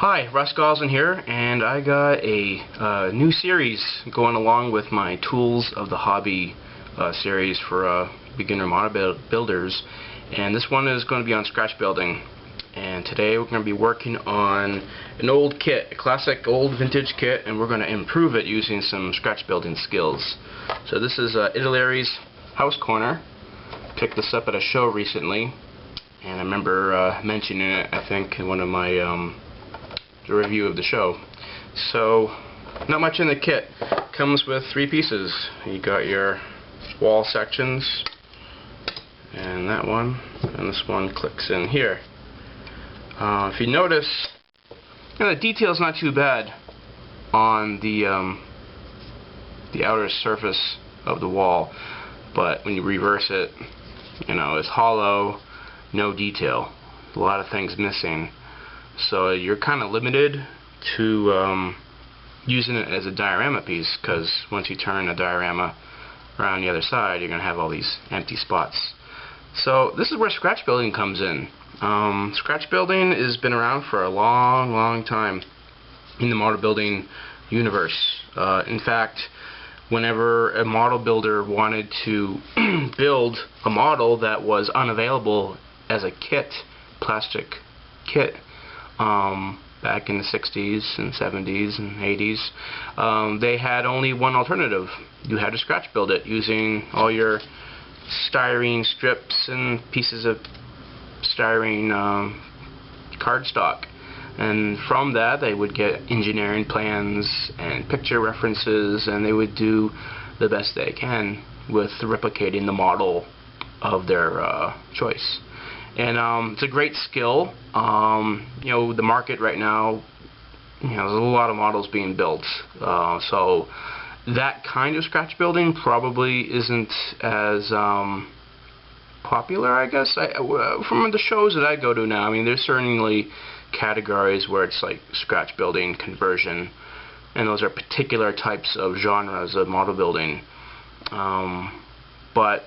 Hi, Russ Gosselin here, and I got a new series going along with my Tools of the Hobby series for beginner model builders, and this one is going to be on scratch building. And today we're going to be working on an old kit, a classic old vintage kit, and we're going to improve it using some scratch building skills. So this is Italeri's house corner. Picked this up at a show recently, and I remember mentioning it, I think, in one of my the review of the show. So, not much in the kit. Comes with 3 pieces. You got your wall sections, and that one, and this one clicks in here. If you notice, the detail's not too bad on the outer surface of the wall, but when you reverse it, it's hollow, no detail, a lot of things missing. So you're kind of limited to using it as a diorama piece, because once you turn a diorama around the other side, you're going to have all these empty spots. So this is where scratch building comes in. Scratch building has been around for a long time in the model building universe. In fact, whenever a model builder wanted to build a model that was unavailable as a kit, plastic kit, back in the 60s and 70s and 80s, they had only one alternative. You had to scratch build it using all your styrene strips and pieces of styrene cardstock. And from that they would get engineering plans and picture references, and they would do the best they can with replicating the model of their choice. And it's a great skill. The market right now, there's a lot of models being built. So that kind of scratch building probably isn't as popular, I guess. From the shows that I go to now, there's certainly categories where it's like scratch building, conversion, and those are particular types of genres of model building. But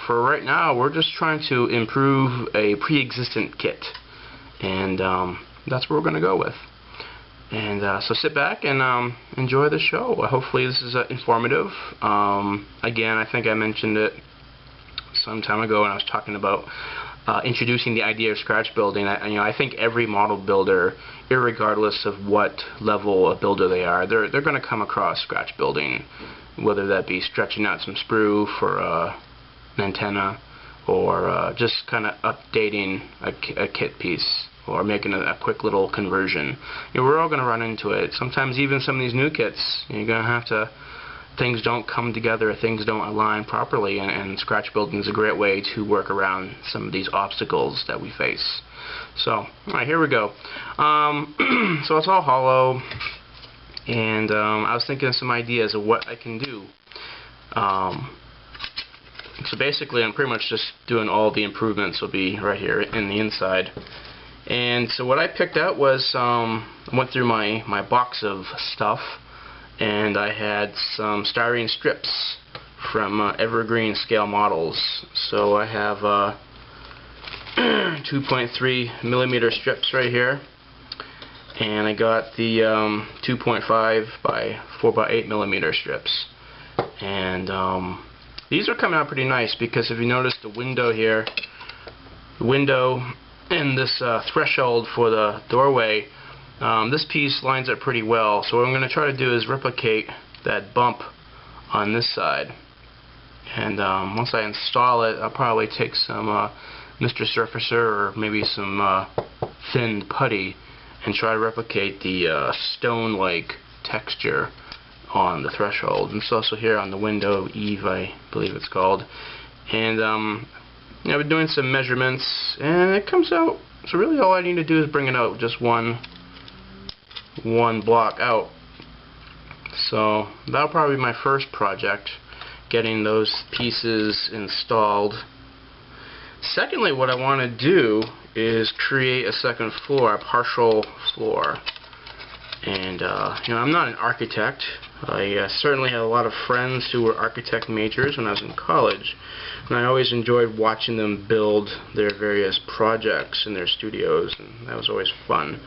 for right now, we're just trying to improve a pre-existent kit, and that's what we're going to go with. And so sit back and enjoy the show. Hopefully this is informative. Again, I think I mentioned it some time ago when I was talking about introducing the idea of scratch building. I think every model builder, irregardless of what level of builder they are, they're going to come across scratch building, whether that be stretching out some sprue for an antenna, or just kind of updating a kit piece, or making a quick little conversion. We're all going to run into it. Sometimes even some of these new kits, you're going to have to, things don't come together, things don't align properly, and scratch building is a great way to work around some of these obstacles that we face. So, alright, here we go. So it's all hollow, and I was thinking of some ideas of what I can do. So basically I'm pretty much just doing all the improvements will be right here in the inside. And so what I picked out was, I went through my box of stuff, and I had some styrene strips from Evergreen Scale Models. So I have 2.3 millimeter strips right here, and I got the 2.5 by 4 by 8 millimeter strips. And these are coming out pretty nice, because if you notice the window here, the window and this threshold for the doorway, this piece lines up pretty well. So what I'm going to try to do is replicate that bump on this side. And once I install it, I'll probably take some Mr. Surfacer or maybe some thin putty and try to replicate the stone-like texture on the threshold. And it's also here on the window, Eve, I believe it's called. And I've been doing some measurements, and it comes out. So really all I need to do is bring it out just one block out. So that'll probably be my first project, getting those pieces installed. Secondly, what I want to do is create a second floor, a partial floor. And I'm not an architect. I certainly had a lot of friends who were architect majors when I was in college, and I always enjoyed watching them build their various projects in their studios, and that was always fun.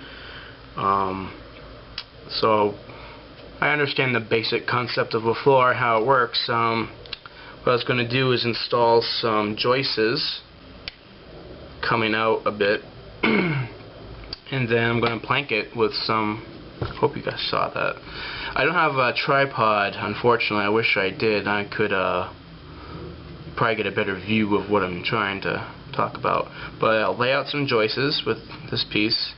So I understand the basic concept of a floor, how it works. What I was going to do is install some joists coming out a bit, and then I'm going to plank it with some. Hope you guys saw that. I don't have a tripod, unfortunately. I wish I did. I could probably get a better view of what I'm trying to talk about. But I'll lay out some joists with this piece,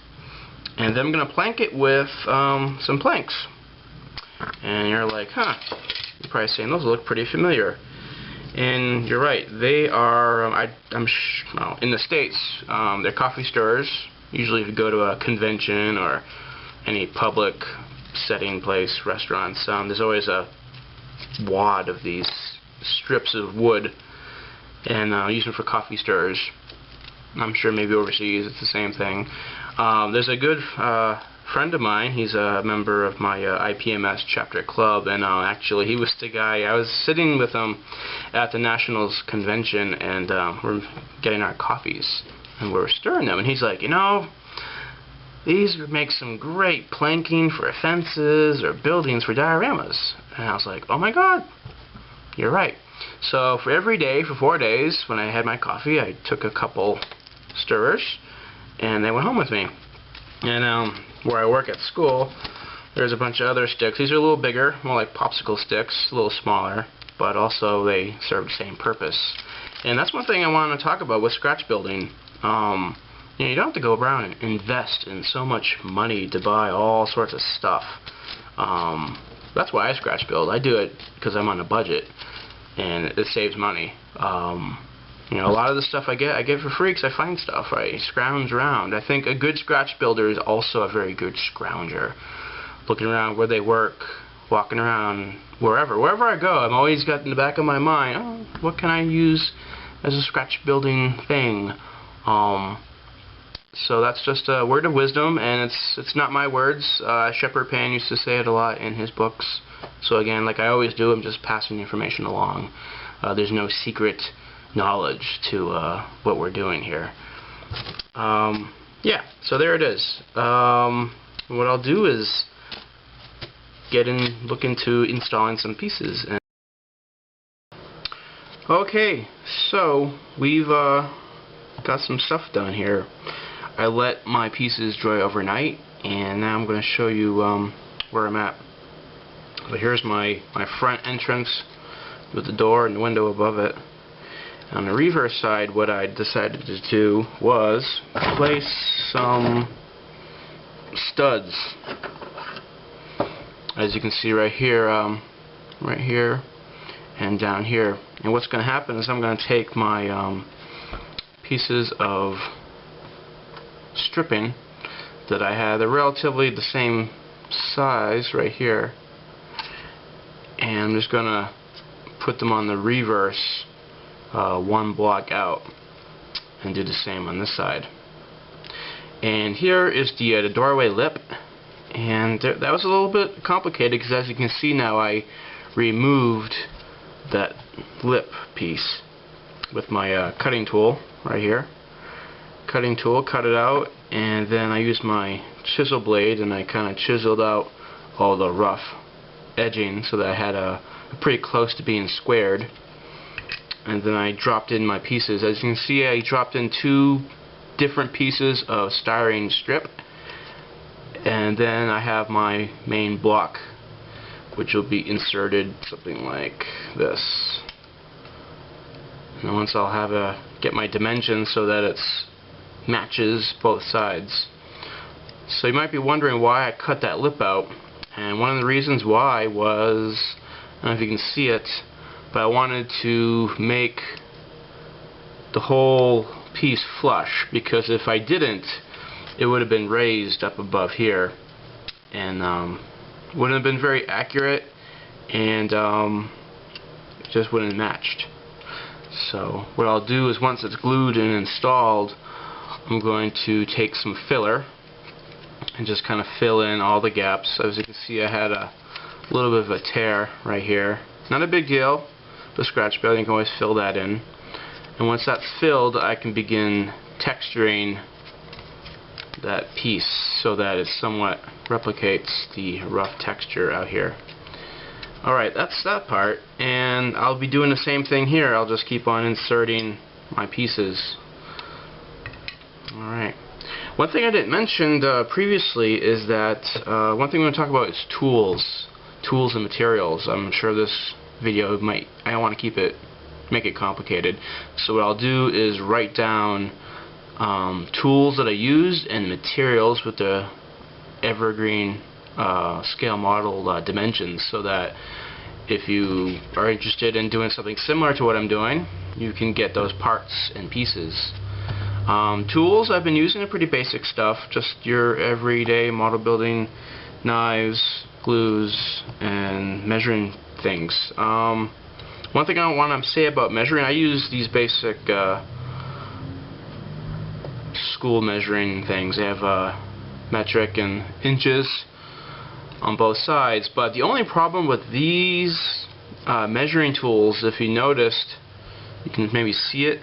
and then I'm going to plank it with some planks. And you're like, huh, you're probably saying those look pretty familiar. And you're right, they are, well, in the States, they're coffee stirrers. Usually if you go to a convention or any public setting place, restaurants, there's always a wad of these strips of wood, and use them for coffee stirrers. I'm sure maybe overseas it's the same thing. There's a good friend of mine. He's a member of my IPMS chapter club, and actually he was the guy. I was sitting with him at the Nationals convention, and we're getting our coffees, and we're stirring them, and he's like, you know, these would make some great planking for fences or buildings for dioramas. And I was like, oh my god, you're right. So for every day, for 4 days, when I had my coffee, I took a couple stirrers, and they went home with me. And where I work at school, there's a bunch of other sticks. These are a little bigger, more like popsicle sticks, a little smaller, but also they serve the same purpose. And that's one thing I want to talk about with scratch building. You know, you don't have to go around and invest in so much money to buy all sorts of stuff. That's why I scratch build. I do it because I'm on a budget, and it saves money. You know, a lot of the stuff I get for free because I find stuff. I scrounge around. I think a good scratch builder is also a very good scrounger. Looking around where they work, walking around wherever I go, I'm always got in the back of my mind, oh, what can I use as a scratch building thing? So that's just a word of wisdom, and it's not my words. Shepard Pan used to say it a lot in his books. So again, like I always do, I'm just passing information along. There's no secret knowledge to what we're doing here. Yeah, so there it is. What I'll do is look into installing some pieces. Okay, so we've got some stuff done here. I let my pieces dry overnight, and now I'm going to show you where I'm at. So here's my front entrance with the door and the window above it. On the reverse side, what I decided to do was place some studs, as you can see right here and down here. And what's going to happen is I'm going to take my pieces of stripping that I had. They're relatively the same size right here, and I'm just going to put them on the reverse one block out and do the same on this side. And here is the doorway lip, and that was a little bit complicated because, as you can see now, I removed that lip piece with my cutting tool right here. Cutting tool, cut it out, and then I used my chisel blade and I kind of chiseled out all the rough edging so that I had a pretty close to being squared. And then I dropped in my pieces. As you can see, I dropped in 2 different pieces of styrene strip, and then I have my main block, which will be inserted something like this. And once I'll have get my dimensions so that it matches both sides. So you might be wondering why I cut that lip out, and one of the reasons why was, I don't know if you can see it, but I wanted to make the whole piece flush, because if I didn't, it would have been raised up above here, and wouldn't have been very accurate, and it just wouldn't have matched. So what I'll do is, once it's glued and installed, I'm going to take some filler and just kind of fill in all the gaps. As you can see, I had a little bit of a tear right here. Not a big deal. The scratch build, you can always fill that in. And once that's filled, I can begin texturing that piece so that it somewhat replicates the rough texture out here. Alright, that's that part, and I'll be doing the same thing here. I'll just keep on inserting my pieces. Alright. One thing I didn't mention previously is that one thing we're going to talk about is tools and materials. I'm sure this video I don't want to make it complicated. So what I'll do is write down tools that I used and materials with the Evergreen Scale Model dimensions, so that if you are interested in doing something similar to what I'm doing, you can get those parts and pieces. Tools I've been using are pretty basic stuff, just your everyday model building knives, glues, and measuring things. One thing I want to say about measuring, I use these basic school measuring things. They have metric and inches on both sides, but the only problem with these measuring tools, if you noticed, you can maybe see it,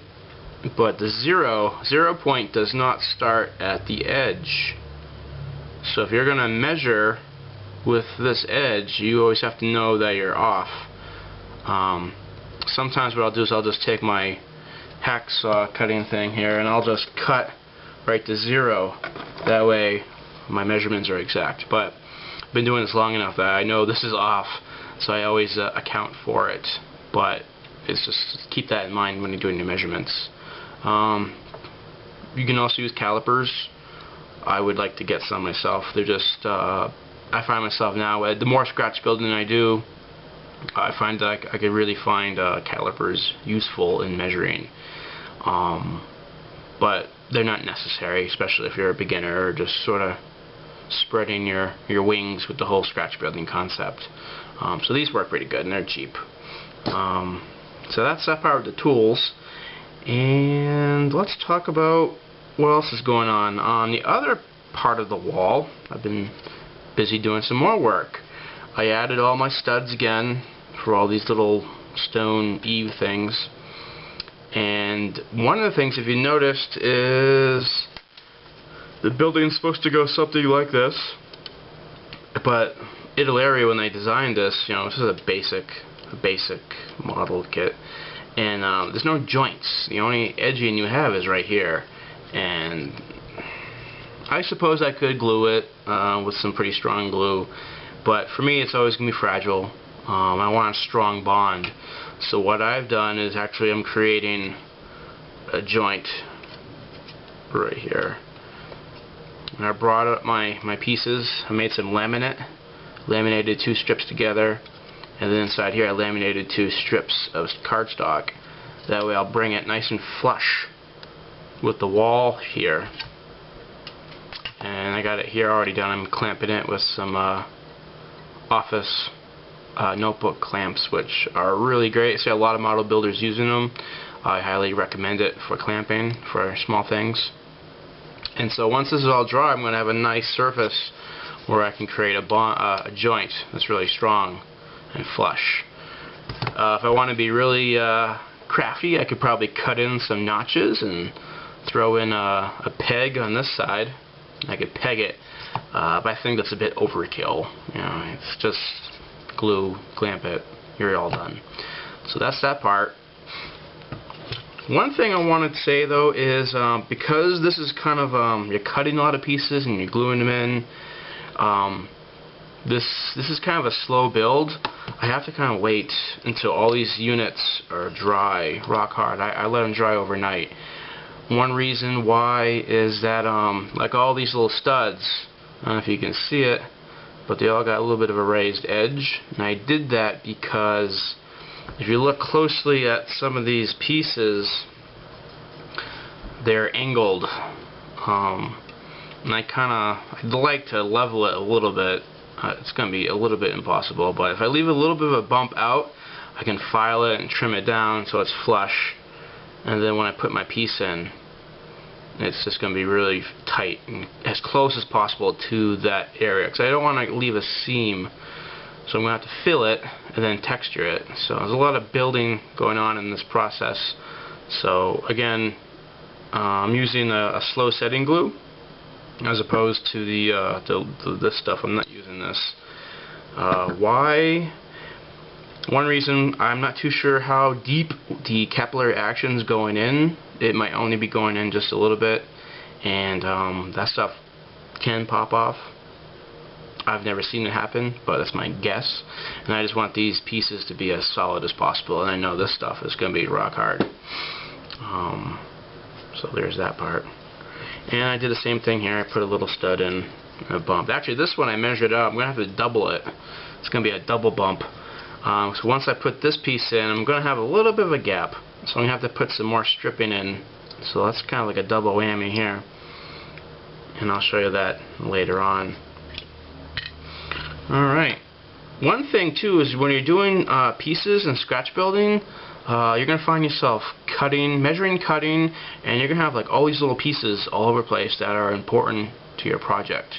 but the zero point does not start at the edge. So if you're going to measure with this edge, you always have to know that you're off. Sometimes what I'll do is I'll just take my hacksaw cutting thing here and I'll just cut right to 0. That way my measurements are exact. But I've been doing this long enough that I know this is off, so I always account for it. But it's just keep that in mind when you're doing your measurements. You can also use calipers. I would like to get some myself. They're just I find myself now, the more scratch building I do, I find that I could really find calipers useful in measuring. But they're not necessary, especially if you're a beginner or just sort of spreading your wings with the whole scratch building concept. So these work pretty good and they're cheap. So that's that part of the tools. And let's talk about what else is going on. On the other part of the wall, I've been busy doing some more work. I added all my studs again for all these little stone eave things. And one of the things, if you noticed, is the building's supposed to go something like this. But Italeri, when they designed this, this is a basic model kit. And there's no joints. The only edging you have is right here. And I suppose I could glue it with some pretty strong glue, but for me it's always going to be fragile. I want a strong bond. So what I've done is actually I'm creating a joint right here. And I brought up my pieces. I made some laminated 2 strips together. And then inside here I laminated 2 strips of cardstock. That way I'll bring it nice and flush with the wall here. And I got it here already done. I'm clamping it with some office notebook clamps, which are really great. I see a lot of model builders using them. I highly recommend it for clamping for small things. And so once this is all dry, I'm going to have a nice surface where I can create a joint that's really strong and flush. If I want to be really crafty, I could probably cut in some notches and throw in a peg on this side. I could peg it, but I think that's a bit overkill. It's just glue, clamp it, you're all done. So that's that part. One thing I wanted to say though is because this is kind of you're cutting a lot of pieces and you're gluing them in. This is kind of a slow build. I have to kind of wait until all these units are dry, rock hard. I let them dry overnight. One reason why is that like all these little studs, I don't know if you can see it, but they all got a little bit of a raised edge. And I did that because if you look closely at some of these pieces, they're angled. And I'd like to level it a little bit. It's going to be a little bit impossible, but if I leave a little bit of a bump out, I can file it and trim it down so it's flush. And then when I put my piece in, it's just going to be really tight and as close as possible to that area, because I don't want to leave a seam. So I'm going to have to fill it and then texture it. So there's a lot of building going on in this process. So again, I'm using a slow setting glue. as opposed to this stuff. I'm not using this. Why? One reason, I'm not too sure how deep the capillary action is going in. It might only be going in just a little bit, and that stuff can pop off. I've never seen it happen, but that's my guess. And I just want these pieces to be as solid as possible, and I know this stuff is going to be rock hard. So there's that part. And I did the same thing here. I put a little stud in and a bump. Actually, this one I measured out. I'm going to have to double it. It's going to be a double bump. So once I put this piece in, I'm going to have a little bit of a gap. So I'm going to have to put some more stripping in. So that's kind of like a double whammy here. And I'll show you that later on. Alright. One thing too is when you're doing pieces and scratch building, you're going to find yourself measuring cutting, and you're going to have like all these little pieces all over the place that are important to your project.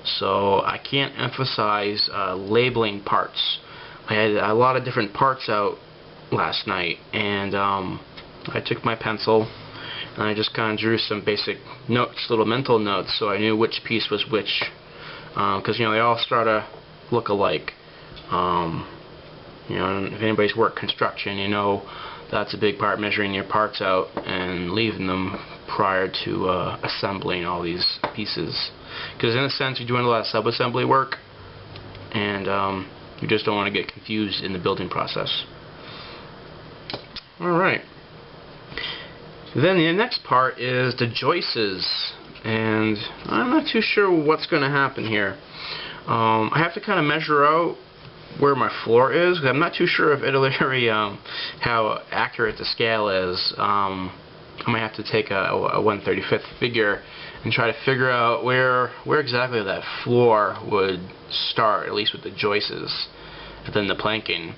So I can't emphasize labeling parts. I had a lot of different parts out last night, and I took my pencil and I just kind of drew some basic notes, little mental notes, so I knew which piece was which, because you know, they all sort of look alike. You know, if anybody's worked construction, you know that's a big part, measuring your parts out and leaving them prior to assembling all these pieces, because in a sense you're doing a lot of sub-assembly work, and you just don't want to get confused in the building process. Alright. Then the next part is the joists, and I'm not too sure what's going to happen here. I have to kind of measure out where my floor is. I'm not too sure if Italeri, how accurate the scale is. I might have to take a 1/35 figure and try to figure out where exactly that floor would start, at least with the joists, and then the planking.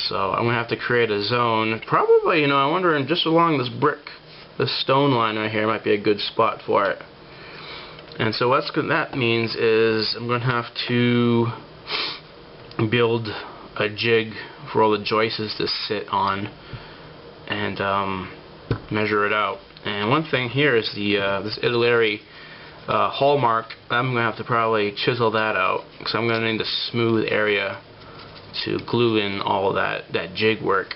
So I'm going to have to create a zone, probably, you know, I'm wondering just along this stone line right here might be a good spot for it. And so what that means is I'm going to have to build a jig for all the joists to sit on and measure it out. And one thing here is this Italeri hallmark. I'm going to have to probably chisel that out, because I'm going to need a smooth area to glue in all of that jig work.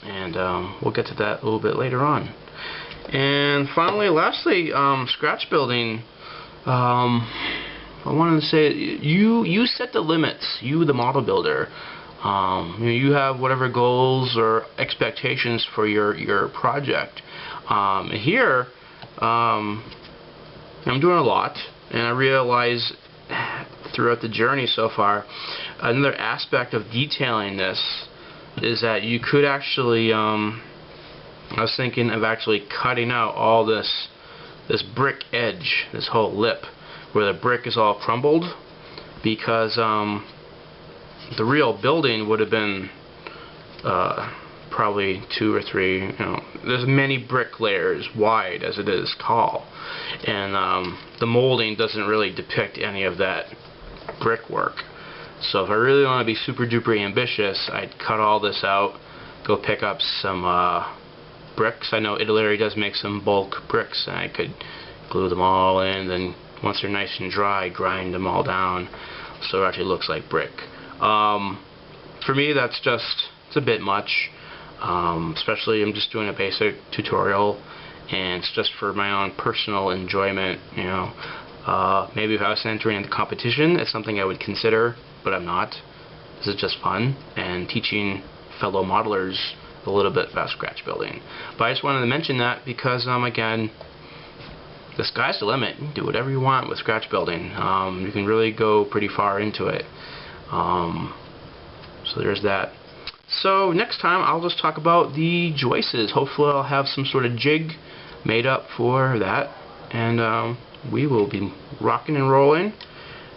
And we'll get to that a little bit later on. And finally, lastly, scratch building. I wanted to say, you set the limits. You, the model builder, you have whatever goals or expectations for your project. Here, I'm doing a lot, and I realize throughout the journey so far, another aspect of detailing this is that you could actually, I was thinking of actually cutting out all this brick edge, this whole lip, where the brick is all crumbled, because the real building would have been probably 2 or 3, you know, there's many brick layers wide as it is tall, and the molding doesn't really depict any of that brickwork. So if I really want to be super duper ambitious, I'd cut all this out, go pick up some bricks. I know Italeri does make some bulk bricks, and I could glue them all in, then once they're nice and dry, grind them all down so it actually looks like brick. For me, that's just, it's a bit much, especially I'm just doing a basic tutorial, and it's just for my own personal enjoyment, you know. Maybe if I was entering into competition, it's something I would consider, but I'm not. This is just fun and teaching fellow modelers a little bit about scratch building. But I just wanted to mention that because, again, the sky's the limit. You can do whatever you want with scratch building. You can really go pretty far into it. So there's that. So next time I'll just talk about the joists. Hopefully I'll have some sort of jig made up for that, and we will be rocking and rolling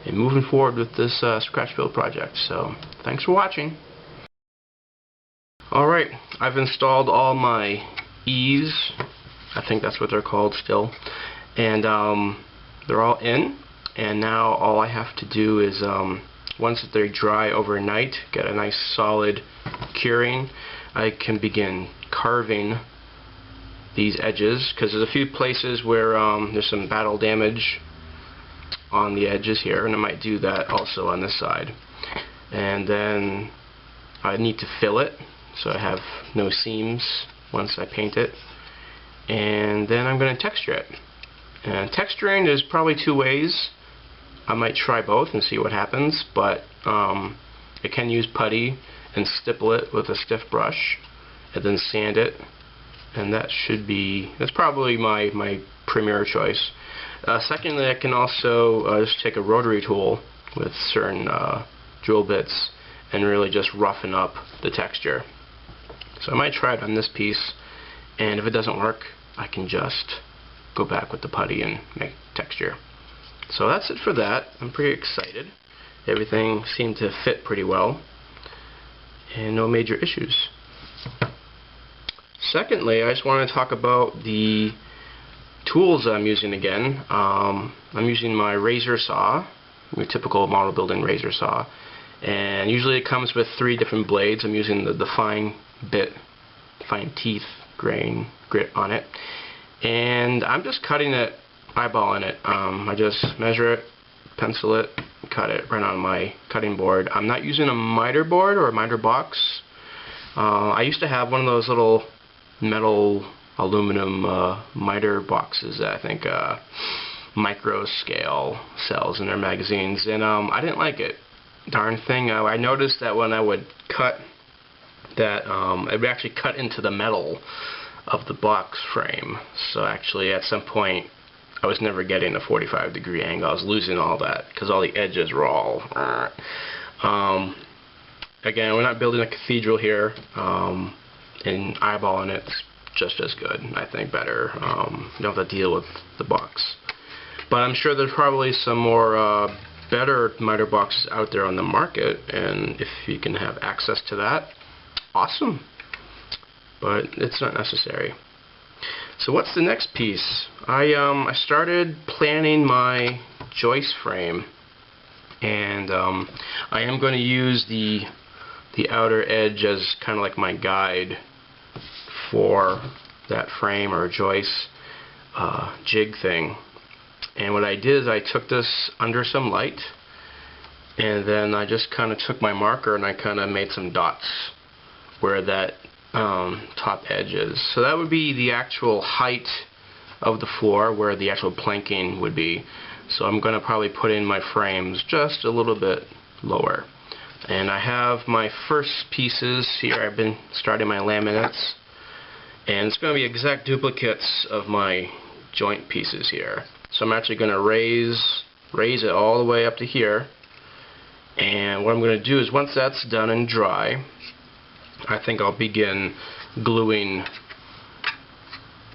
and moving forward with this scratch build project. So thanks for watching. Alright, I've installed all my E's. I think that's what they're called still. And they're all in. And now all I have to do is, once they dry overnight, get a nice solid curing, I can begin carving these edges, because there's a few places where there's some battle damage on the edges here, and I might do that also on this side. And then I need to fill it so I have no seams once I paint it. And then I'm going to texture it. And texturing, there's probably two ways. I might try both and see what happens, but I can use putty and stipple it with a stiff brush and then sand it, and that's probably my premier choice. Secondly, I can also just take a rotary tool with certain drill bits and really just roughen up the texture. So I might try it on this piece, and if it doesn't work, I can just go back with the putty and make texture. So that's it for that. I'm pretty excited. Everything seemed to fit pretty well, and no major issues. Secondly, I just want to talk about the tools I'm using again. I'm using my razor saw, your typical model building razor saw, and usually it comes with 3 different blades. I'm using the fine teeth grit on it, and I'm just cutting it, eyeballing it. I just measure it, pencil it, cut it right on my cutting board. I'm not using a miter board or a miter box. I used to have one of those little metal aluminum miter boxes that I think Micro Scale sells in their magazines, and I didn't like it. Darn thing, I noticed that when I would cut that, it would actually cut into the metal of the box frame. So actually at some point I was never getting a 45-degree angle. I was losing all that because all the edges were all again, we're not building a cathedral here, and eyeballing it's just as good, I think better. You don't have to deal with the box. But I'm sure there's probably some more better miter boxes out there on the market, and if you can have access to that, awesome. But it's not necessary. So what's the next piece? I started planning my joist frame, and I am going to use the outer edge as kind of like my guide for that frame or joist jig thing. And what I did is I took this under some light, and then I just kind of took my marker and I kind of made some dots where that top edge is. So that would be the actual height of the floor where the actual planking would be. So I'm going to probably put in my frames just a little bit lower. And I have my first pieces here. I've been starting my laminates, and it's going to be exact duplicates of my joint pieces here. So I'm actually going to raise it all the way up to here, and what I'm going to do is once that's done and dry, I think I'll begin gluing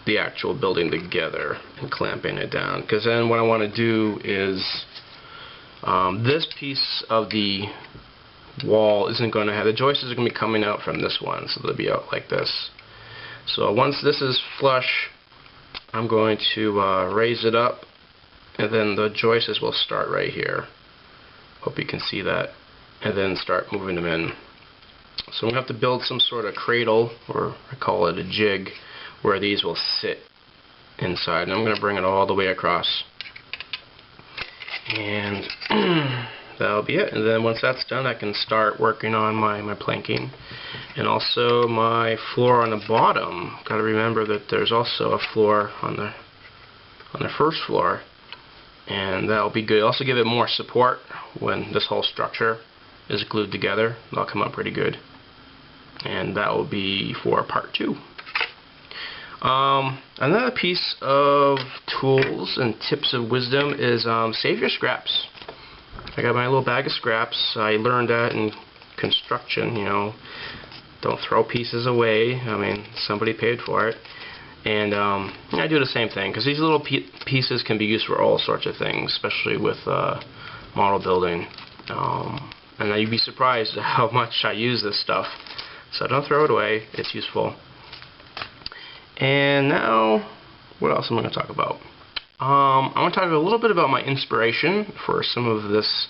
the actual building together and clamping it down, because then what I want to do is this piece of the wall isn't going to have, the joists are going to be coming out from this one, so they'll be out like this. So once this is flush, I'm going to raise it up, and then the joists will start right here. Hope you can see that, and then start moving them in. So I'm going to have to build some sort of cradle, or I call it a jig, where these will sit inside. And I'm going to bring it all the way across. And that'll be it. And then once that's done, I can start working on my planking. And also my floor on the bottom. Got to remember that there's also a floor on the first floor. And that'll be good. Also give it more support when this whole structure is glued together. That'll come up pretty good. And that will be for part 2. Another piece of tools and tips of wisdom is save your scraps. I got my little bag of scraps. I learned that in construction, you know, don't throw pieces away. I mean, somebody paid for it. And I do the same thing, because these little pieces can be used for all sorts of things, especially with model building. And you'd be surprised how much I use this stuff. So don't throw it away, it's useful. And now, what else am I going to talk about? I want to talk a little bit about my inspiration for some of this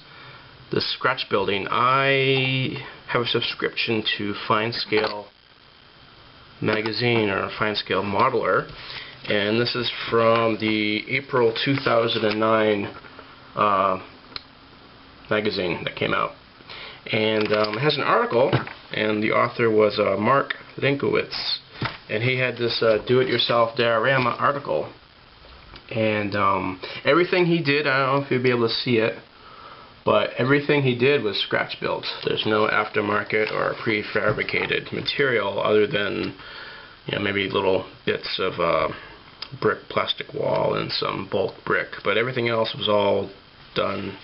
scratch building. I have a subscription to Fine Scale magazine, or Fine Scale Modeler, and this is from the April 2009 magazine that came out. And it has an article, and the author was Mark Linkowitz, and he had this do-it-yourself diorama article. And everything he did, I don't know if you'll be able to see it, but everything he did was scratch built. There's no aftermarket or prefabricated material other than, you know, maybe little bits of brick plastic wall and some bulk brick, but everything else was all done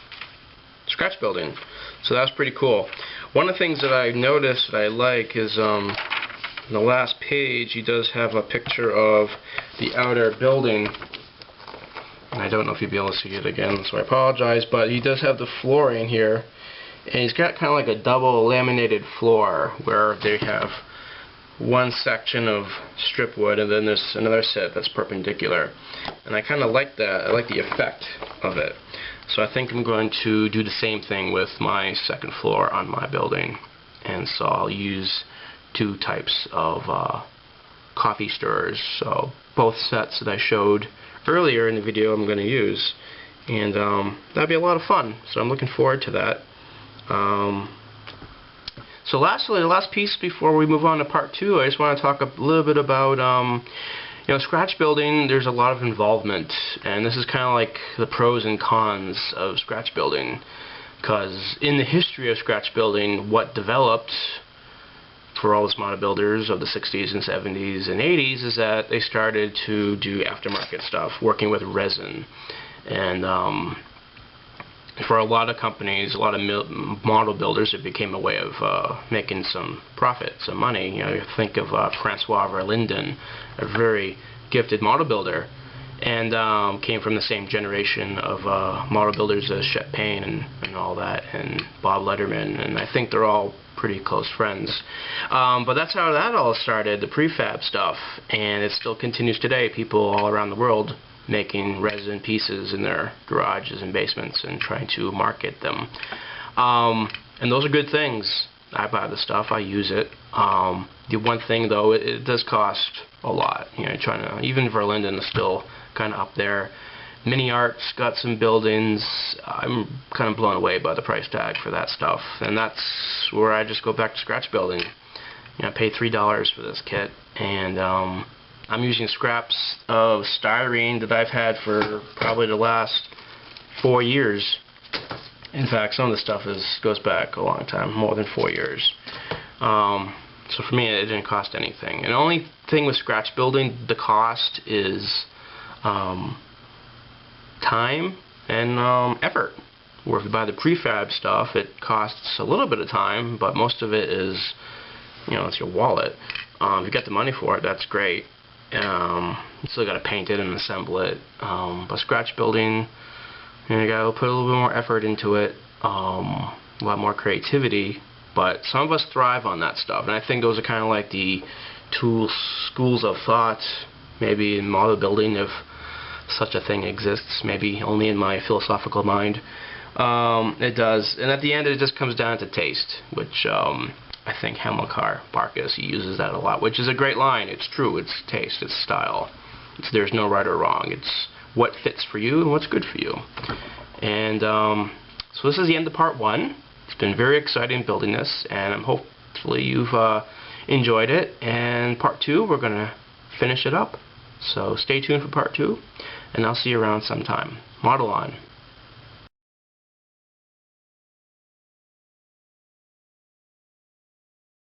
scratch building. So that's pretty cool. One of the things that I noticed that I like is in the last page he does have a picture of the outer building. And I don't know if you'll be able to see it again, so I apologize, but he does have the flooring here, and he's got kind of like a double laminated floor where they have one section of strip wood and then there's another set that's perpendicular, and I kind of like that. I like the effect of it. So I think I'm going to do the same thing with my second floor on my building, and so I'll use two types of coffee stirrers. So both sets that I showed earlier in the video I'm going to use, and that'll be a lot of fun, so I'm looking forward to that. So lastly, the last piece before we move on to part 2, I just want to talk a little bit about you know, scratch building. There's a lot of involvement, and this is kind of like the pros and cons of scratch building, because in the history of scratch building, what developed for all the model builders of the 60s and 70s and 80s is that they started to do aftermarket stuff, working with resin. And for a lot of companies, a lot of model builders, it became a way of making some profit, some money. You know, you think of Francois Verlinden, a very gifted model builder, and came from the same generation of model builders as Chet Payne and all that, and Bob Letterman, and I think they're all pretty close friends. But that's how that all started, the prefab stuff, and it still continues today. People all around the world making resin pieces in their garages and basements and trying to market them. And those are good things. I buy the stuff, I use it. The one thing though, it does cost a lot. You know, trying to, even Verlinden is still kind of up there. Mini Art's got some buildings. I'm kind of blown away by the price tag for that stuff, and that's where I just go back to scratch building. You know, I paid $3 for this kit, and I'm using scraps of styrene that I've had for probably the last 4 years. In fact, some of the stuff goes back a long time, more than 4 years. So for me, it didn't cost anything. And the only thing with scratch building, the cost is time and effort. Where if you buy the prefab stuff, it costs a little bit of time, but most of it is, you know, it's your wallet. If you got the money for it, that's great. You still got to paint it and assemble it. But scratch building, you know, you got to put a little bit more effort into it, a lot more creativity. But some of us thrive on that stuff, and I think those are kind of like the two schools of thought, maybe in model building, if such a thing exists, maybe only in my philosophical mind. It does, and at the end it just comes down to taste, which I think Hamilcar Barkas, he uses that a lot, which is a great line. It's true, it's taste, it's style. There's no right or wrong. It's what fits for you and what's good for you. And so this is the end of part 1. It's been very exciting building this, and hopefully you've enjoyed it. And part 2, we're going to finish it up. So stay tuned for part 2, and I'll see you around sometime. Model on.